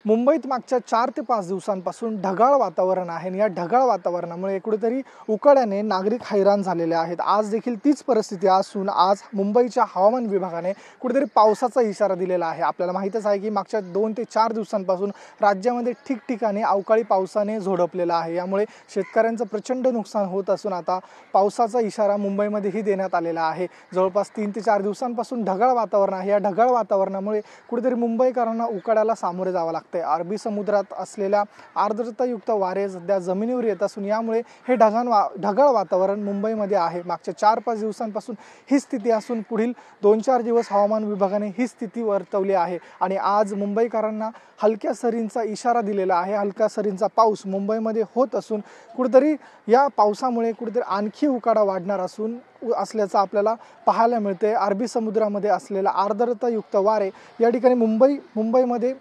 मुंबईत मागच्या 4 ते 5 दिवसांपासून ढगाळ वातावरण आहे आणि या ढगाळ वातावरणामुळे कुठेतरी उकाड्याने नागरिक हैराण झालेले आहेत। आज देखील तीच परिस्थिती असून आज मुंबईच्या हवामान विभागाने कुठेतरी पावसाचा इशारा दिलेला आहे। आपल्याला माहितच आहे की मागच्या 2 ते 4 दिवसांपासून राज्यामध्ये ठिकठिकाणी अवकाळी पावसाने झोडपलेला आहे। यामुळे शेतकऱ्यांचं प्रचंड नुकसान होत असून आता पावसाचा इशारा मुंबईमध्येही देण्यात आलेला आहे। जवळपास 3 ते 4 दिवसांपासून ढगाळ वातावरण आहे। या ढगाळ वातावरणामुळे कुठेतरी मुंबईकरांना उकाड्याला सामोरे जावं लागतं। अरबी समुद्रात असलेल्या आर्द्रतायुक्त वारे सध्या जमिनीवर येत असून यामुळे हे ढगाळ वातावरण मुंबईमध्ये आहे। मागच्या 4-5 दिवसांपासून ही स्थिती असून पुढील 2-4 दिवस हवामान विभागाने ही स्थिती वर्तवली आहे आणि आज मुंबईकरांना हलक्या सरींचा इशारा दिलेला आहे। हलक्या सरींचा पाऊस मुंबईमध्ये होत असून कुठेतरी या पावसामुळे कुठेतरी आणखी उकाडा वाढणार असल्याचं आपल्याला पाहायला मिळते। अरबी समुद्रामध्ये असलेला आर्द्रतायुक्त वारे या ठिकाणी मुंबईमध्ये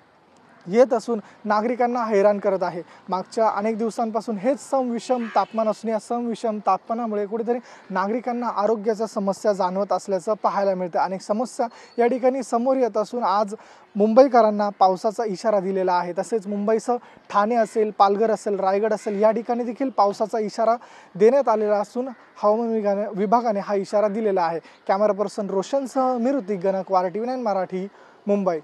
येत असून नागरिकांना हैराण करत आहे। मागच्या अनेक दिवसांपासून हेच समविषम तापमान असून या समविषम तापमानामुळे कुठेतरी नागरिकांना आरोग्याच्या समस्या जाणवत असल्याचं पाहायला मिळतं। अनेक समस्या या ठिकाणी समोर येत असून आज मुंबईकरांना पावसाचा इशारा दिलेला आहे। तसेच मुंबईसह ठाणे असेल, पालघर असेल, रायगड असेल या ठिकाणी देखील पावसाचा इशारा देण्यात आलेला असून हवामान विभागाने हा इशारा दिलेला आहे। कॅमेरा पर्सन रोशनसह मी ऋतिक गणक, वारा TV9 मराठी, मुंबई।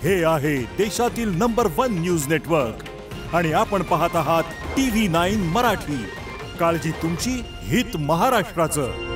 हे आहे देशातील नंबर 1 न्यूज नेटवर्क आणि आपण पाहत आहात TV9 मराठी। काळजी तुमची, हित महाराष्ट्राचं।